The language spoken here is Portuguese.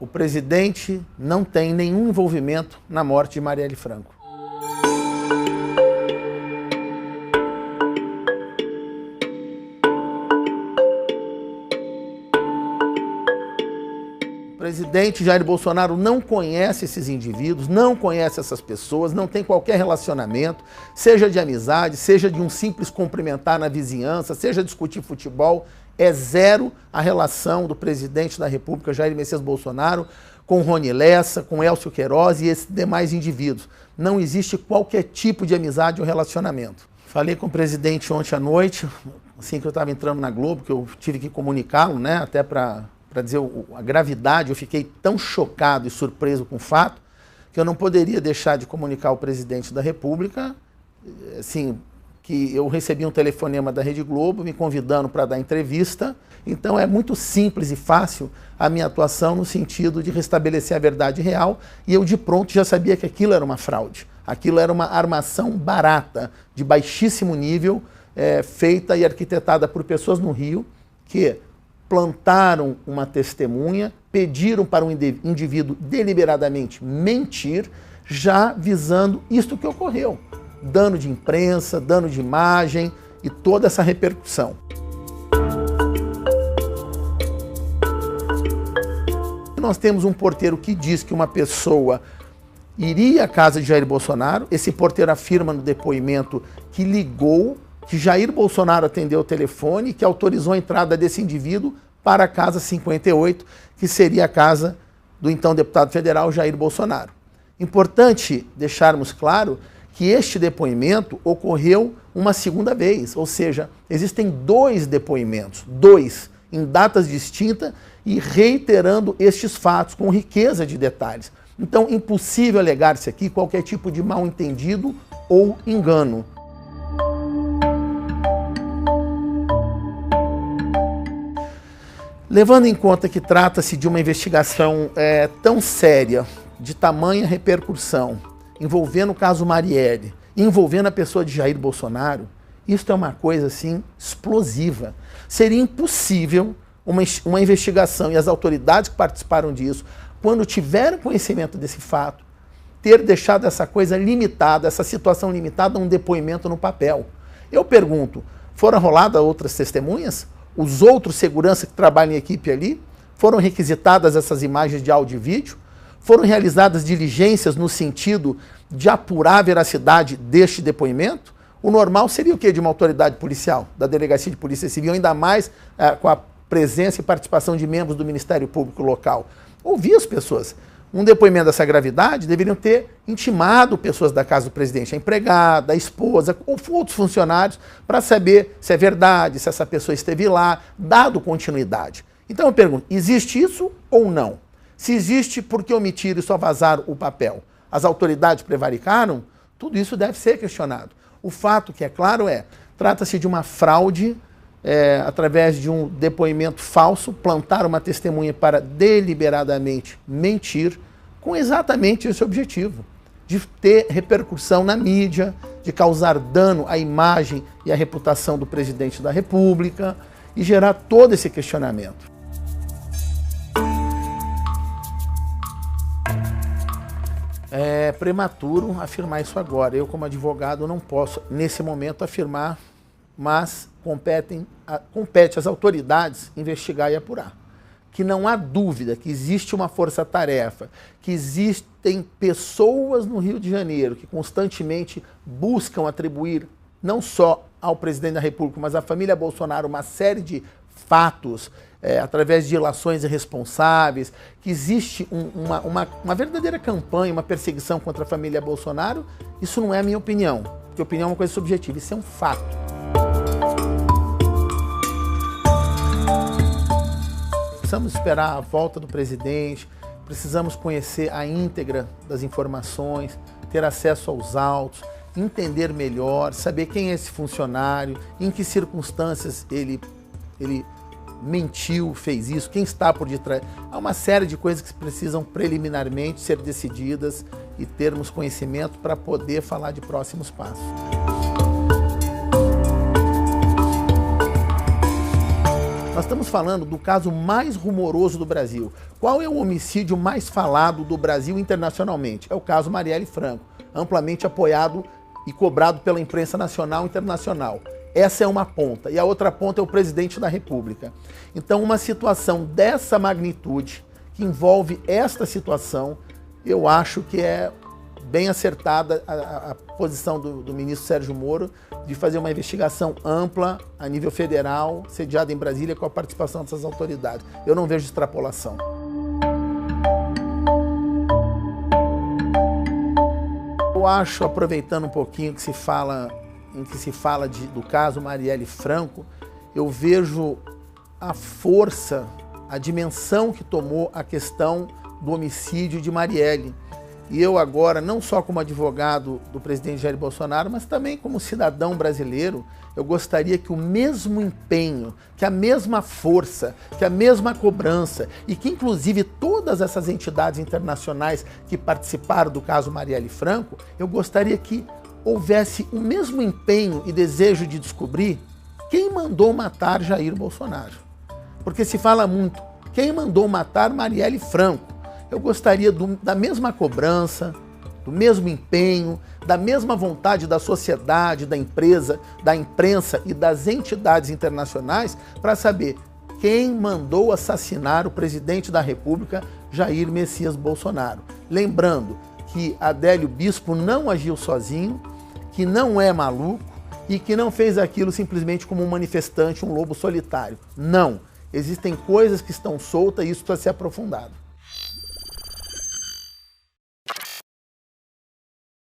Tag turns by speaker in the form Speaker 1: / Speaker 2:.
Speaker 1: O presidente não tem nenhum envolvimento na morte de Marielle Franco. O presidente Jair Bolsonaro não conhece esses indivíduos, não conhece essas pessoas, não tem qualquer relacionamento, seja de amizade, seja de um simples cumprimentar na vizinhança, seja discutir futebol. É zero a relação do presidente da República, Jair Messias Bolsonaro, com Rony Lessa, com Elcio Queiroz e esses demais indivíduos. Não existe qualquer tipo de amizade ou relacionamento. Falei com o presidente ontem à noite, assim que eu estava entrando na Globo, que eu tive que comunicá-lo, né, até para dizer a gravidade. Eu fiquei tão chocado e surpreso com o fato que eu não poderia deixar de comunicar ao presidente da República, assim, que eu recebi um telefonema da Rede Globo me convidando para dar entrevista. Então é muito simples e fácil a minha atuação no sentido de restabelecer a verdade real, e eu de pronto já sabia que aquilo era uma fraude. Aquilo era uma armação barata, de baixíssimo nível, feita e arquitetada por pessoas no Rio que plantaram uma testemunha, pediram para um indivíduo deliberadamente mentir, já visando isto que ocorreu. Dano de imprensa, dano de imagem e toda essa repercussão. Nós temos um porteiro que diz que uma pessoa iria à casa de Jair Bolsonaro. Esse porteiro afirma no depoimento que ligou, que Jair Bolsonaro atendeu o telefone, que autorizou a entrada desse indivíduo para a casa 58, que seria a casa do então deputado federal Jair Bolsonaro. Importante deixarmos claro que este depoimento ocorreu uma segunda vez, ou seja, existem dois depoimentos, em datas distintas e reiterando estes fatos com riqueza de detalhes. Então, impossível alegar-se aqui qualquer tipo de mal-entendido ou engano. Levando em conta que trata-se de uma investigação tão séria, de tamanha repercussão, envolvendo o caso Marielle, envolvendo a pessoa de Jair Bolsonaro, isso é uma coisa assim explosiva. Seria impossível uma investigação e as autoridades que participaram disso, quando tiveram conhecimento desse fato, ter deixado essa coisa limitada, essa situação limitada a um depoimento no papel. Eu pergunto, foram roladas outras testemunhas? Os outros seguranças que trabalham em equipe ali? Foram requisitadas essas imagens de áudio e vídeo? Foram realizadas diligências no sentido de apurar a veracidade deste depoimento? O normal seria o quê de uma autoridade policial, da Delegacia de Polícia Civil, ainda mais com a presença e participação de membros do Ministério Público local? Ouvir as pessoas. Um depoimento dessa gravidade deveriam ter intimado pessoas da casa do presidente, a empregada, a esposa, ou outros funcionários, para saber se é verdade, se essa pessoa esteve lá, dado continuidade. Então eu pergunto, existe isso ou não? Se existe, por que omitiram e só vazaram o papel? As autoridades prevaricaram? Tudo isso deve ser questionado. O fato que é claro trata-se de uma fraude, através de um depoimento falso, plantar uma testemunha para deliberadamente mentir, com exatamente esse objetivo, de ter repercussão na mídia, de causar dano à imagem e à reputação do presidente da República e gerar todo esse questionamento. É prematuro afirmar isso agora. Eu, como advogado, não posso, nesse momento, afirmar, mas compete às autoridades investigar e apurar. Que não há dúvida que existe uma força-tarefa, que existem pessoas no Rio de Janeiro que constantemente buscam atribuir, não só ao presidente da República, mas à família Bolsonaro, uma série de fatos, através de ilações irresponsáveis, que existe uma verdadeira campanha, uma perseguição contra a família Bolsonaro. Isso não é a minha opinião, porque opinião é uma coisa subjetiva, isso é um fato. Precisamos esperar a volta do presidente, precisamos conhecer a íntegra das informações, ter acesso aos autos, entender melhor, saber quem é esse funcionário, em que circunstâncias ele mentiu, fez isso, quem está por detrás. Há uma série de coisas que precisam preliminarmente ser decididas e termos conhecimento para poder falar de próximos passos. Nós estamos falando do caso mais rumoroso do Brasil. Qual é o homicídio mais falado do Brasil internacionalmente? É o caso Marielle Franco, amplamente apoiado e cobrado pela imprensa nacional e internacional. Essa é uma ponta. E a outra ponta é o presidente da República. Então, uma situação dessa magnitude, que envolve esta situação, eu acho que é bem acertada a posição do ministro Sérgio Moro de fazer uma investigação ampla a nível federal, sediada em Brasília, com a participação dessas autoridades. Eu não vejo extrapolação. Eu acho, aproveitando um pouquinho que se fala do caso Marielle Franco, eu vejo a força, a dimensão que tomou a questão do homicídio de Marielle. E eu agora, não só como advogado do presidente Jair Bolsonaro, mas também como cidadão brasileiro, eu gostaria que o mesmo empenho, que a mesma força, que a mesma cobrança e que inclusive todas essas entidades internacionais que participaram do caso Marielle Franco, eu gostaria que houvesse o mesmo empenho e desejo de descobrir quem mandou matar Jair Bolsonaro. Porque se fala muito, quem mandou matar Marielle Franco? Eu gostaria da mesma cobrança, do mesmo empenho, da mesma vontade da sociedade, da empresa, da imprensa e das entidades internacionais para saber quem mandou assassinar o presidente da República, Jair Messias Bolsonaro. Lembrando que Adélio Bispo não agiu sozinho, que não é maluco e que não fez aquilo simplesmente como um manifestante, um lobo solitário. Não. Existem coisas que estão soltas e isso precisa ser aprofundado.